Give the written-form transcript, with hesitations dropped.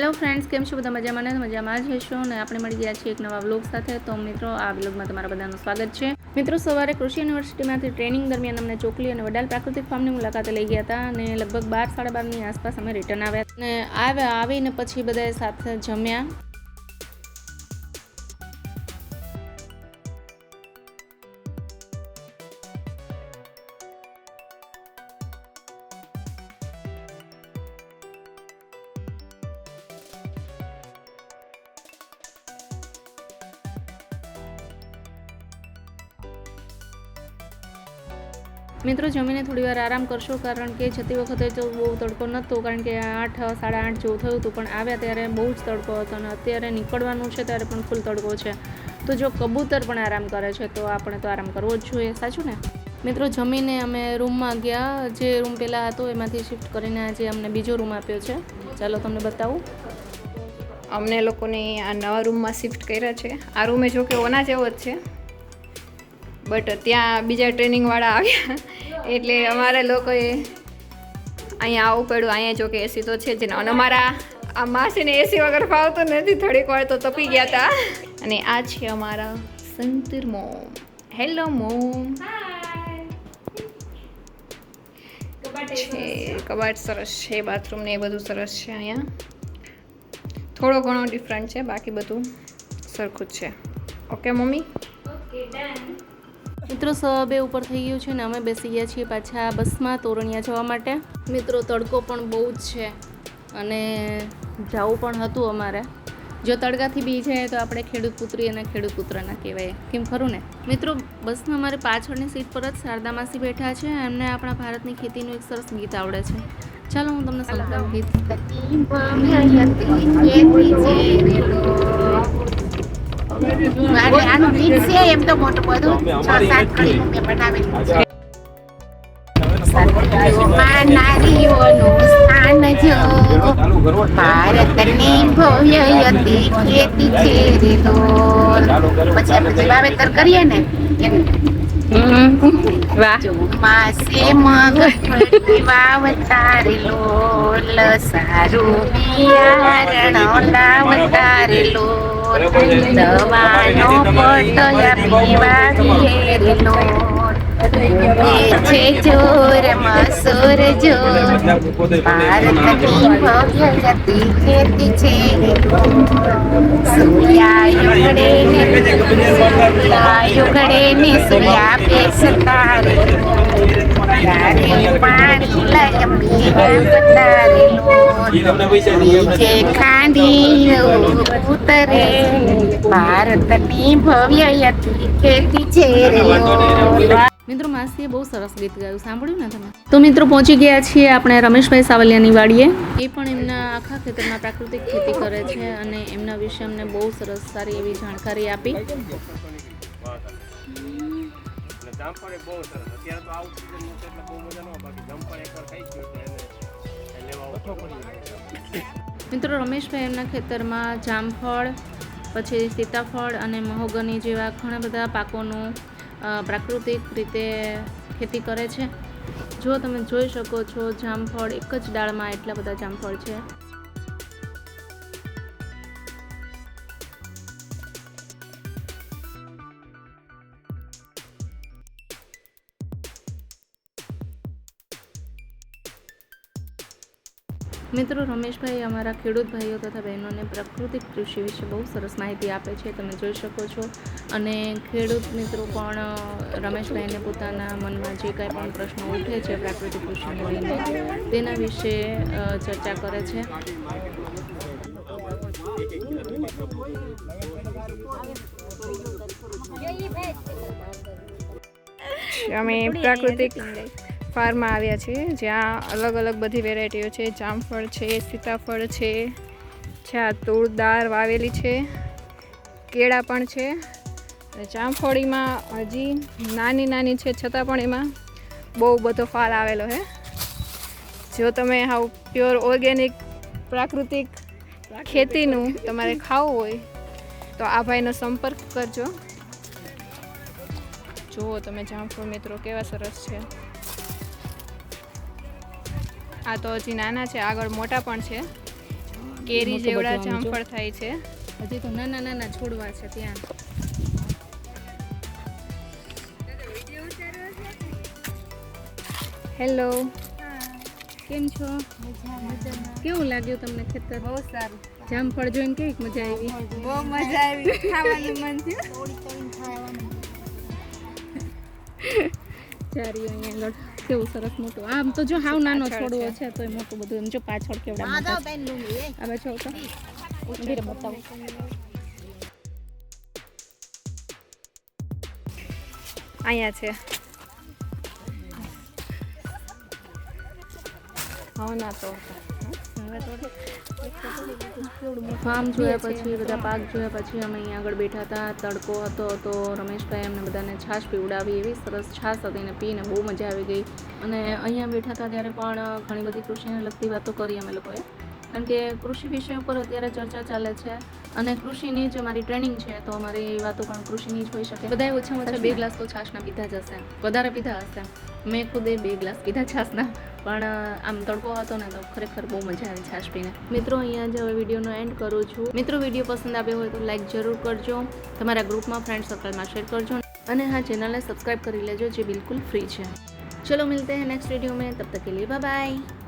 Hello friends, કેમ છો બધા? મજામાં ને? મજામાં જ હશો ને? આપણે મળી ગયા છીએ એક નવા વ્લોગ સાથે. તો મિત્રો, આ વ્લોગમાં તમારા બધાનું સ્વાગત છે. મિત્રો, સવારે કૃષિ યુનિવર્સિટીમાંથી ટ્રેનિંગ દરમિયાન અમને ચોકલી અને વડાલ પ્રાકૃતિક ફાર્મની મુલાકાતે લઈ ગયા હતા અને લગભગ 12-12:30ની આસપાસ અમે રિટર્ન આવ્યા અને આવીને પછી બધાએ સાથે જમ્યા. મિત્રો, જમીને થોડી વાર આરામ કરશો, કારણ કે જતી વખતે તો બહુ તડકો નહોતો, કારણ કે 8, 8:30 જેવું થયું હતું, પણ આવ્યા ત્યારે બહુ જ તડકો હતો અને અત્યારે નીકળવાનું છે ત્યારે પણ ફૂલ તડકો છે. તો જો કબૂતર પણ આરામ કરે છે તો આપણે તો આરામ કરવો જ જોઈએ, સાચું ને? મિત્રો, જમીને અમે રૂમમાં ગયા. જે રૂમ પહેલાં હતો એમાંથી શિફ્ટ કરીને આજે અમને બીજો રૂમ આપ્યો છે. ચાલો તમને બતાવું. અમને લોકોને આ નવા રૂમમાં શિફ્ટ કર્યા છે. આ રૂમે જો કે ઓના જેવો જ છે, બટ ત્યાં બીજા ટ્રેનિંગવાળા આવ્યા એટલે અમારા લોકોએ અહીંયા આવવું પડ્યું. અહીંયા જો કે એસી તો છે જ ને, અને અમારા આ માસીને એસી વગર ફાવતું નથી. થોડીક વાર તો તપી ગયા હતા. અને આ છે અમારા સંતર મોમ. Hello mom. કબાટ સરસ છે, બાથરૂમ ને એ બધું સરસ છે. અહીંયા થોડો ઘણો ડિફરન્ટ છે, બાકી બધું સરખું જ છે. Okay mummy? Okay, done. મિત્રો, 2:30 ઉપર થઈ ગયું છે ને અમે બેસી ગયા છીએ પાછા બસમાં તોરણિયા જવા માટે. મિત્રો, તડકો પણ બહુ જ છે અને જવું પણ હતું અમારે. જો તડકાથી બી જાય તો આપણે ખેડૂત પુત્રી અને ખેડૂત પુત્ર ના કહેવાય, કેમ ખરું ને? મિત્રો, બસમાં અમારે પાછળની સીટ પર જ શારદા માસી બેઠા છે. એમને આપણા ભારતની ખેતીનું એક સરસ ગીત આવડે છે. ચાલો હું તમને સંભળાવું ગીત. આનું ગીત છે એમ તો મોટું બધું 6-7 કડીનું મેં બનાવેલું છે. નારીઓનું સ્થાન જો ભારતની ભવ્યતી ખેતી છે રે લોલ. પછી આપણે જે વાવેતર કરીએ ને માસે મગફળી વાવતા રે લોલ, સારું બિયારણ લાવતા રે લોલ, દવાનો પટયા પીવા રે લોલ. છે જોર મસૂર જો ભારતની ભવ્યતી ખેતી છે. સૂર્યા યુગડે ને સૂર્યા બેસતા રે, પાણી લય જે ખાંડી ઉતરે, ભારતની ભવ્યતી ખેતી છે રે. મિત્રો, માસીએ બહુ સરસ ગીત ગાયું, સાંભળ્યું ને તમે? તો મિત્રો, પહોંચી ગયા છીએ આપણે રમેશભાઈ સાવલિયાની વાડીએ. એ પણ એમના આખા ખેતરમાં પ્રાકૃતિક ખેતી કરે છે અને એમના વિશે અમને બહુ સરસ સારી એવી જાણકારી આપી. મિત્રો, રમેશભાઈ એમના ખેતરમાં જામફળ, પછી સીતાફળ અને મહોગની જેવા ઘણા બધા પાકોનું પ્રાકૃતિક રીતે ખેતી કરે છે. જો તમે જોઈ શકો છો, જામફળ એક જ ડાળમાં એટલા બધા જામફળ છે. મિત્રો, રમેશભાઈ અમારા ખેડૂત ભાઈઓ તથા બહેનોને પ્રાકૃતિક કૃષિ વિશે બહુ સરસ માહિતી આપે છે, તમે જોઈ શકો છો. અને ખેડૂત મિત્રો પણ રમેશભાઈને પોતાના મનમાં જે કાંઈ પણ પ્રશ્નો ઉઠે છે પ્રાકૃતિક કૃષિને લઈને, તેના વિશે ચર્ચા કરે છે. અમે પ્રાકૃતિક ફાર્મમાં આવ્યા છીએ, જ્યાં અલગ અલગ બધી વેરાયટીઓ છે. જામફળ છે, સીતાફળ છે, જ્યાં તુળદાર વાવેલી છે, કેળા પણ છે. જામફળીમાં હજી નાની નાની છે, છતાં પણ એમાં બહુ બધો ફાલ આવેલો છે. જો તમે હાવ પ્યોર ઓર્ગેનિક પ્રાકૃતિક ખેતીનું તમારે ખાવું હોય તો આ ભાઈનો સંપર્ક કરજો. જુઓ તમે જામફળ મિત્રો કેવા સરસ છે. આ તો હજી નાના છે, આગળ મોટા પણ છે. કેરી મોટો જેવડા બધો આમ જો. જામફળ થાય છે. હજી તો નાના નાના છોડવા છે ત્યાં. હેલો. કેમ છો? કેવું લાગ્યું તમને ખેતર? બહુ સારું. જામફળ જોઈને કેવી મજા આવી? બહુ મજા આવી. ખાવાનું મન થયું. ચારી અહીંયા આગળ કેવું સરસ મોટું. આમ તો જો હાવ નાનો પાછળ છોડવો છે. છે તોય મોટું બધું એમ જો પાછળ કેવડા મોટા છે. આ બાજુ આવો તો. ધીરે બતાવો. અહીંયા છે. હા ના તો ફાર્મ જોયા પછી બધા પાક જોયા પછી અમે અહીંયા આગળ બેઠા હતા. તડકો હતો તો રમેશભાઈ અમને બધાને છાશ પીવડાવી. એવી સરસ છાશ હતી ને પીને બહુ મજા આવી ગઈ. અને અહીંયા બેઠા હતા ત્યારે પણ ઘણી બધી કૃષિને લગતી વાતો કરી અમે લોકોએ, કારણ કે કૃષિ વિષય ઉપર અત્યારે ચર્ચા ચાલે છે અને કૃષિની જ અમારી ટ્રેનિંગ છે તો અમારી વાતો પણ કૃષિની જ હોઈ શકે. બધાએ ઓછામાં ઓછા 2 ગ્લાસ તો છાશના પીધા જ હશે, વધારે પીધા હશે. મેં ખુદે 2 ગ્લાસ પીધા છાશના, પણ આમ તડકો હતો ને તો ખરેખર બહુ મજા આવી છાશ પીને. મિત્રો અહીંયા જ હવે વિડીયોનો એન્ડ કરું છું. મિત્રો વિડીયો પસંદ આવ્યો હોય તો લાઈક જરૂર કરજો, તમારા ગ્રુપમાં ફ્રેન્ડ સર્કલમાં શેર કરજો અને હા ચેનલને સબસ્ક્રાઈબ કરી લેજો જે બિલકુલ ફ્રી છે. ચલો મિલતે हैं नेक्स्ट वीडियो में, तब तक के लिए बाय बाय.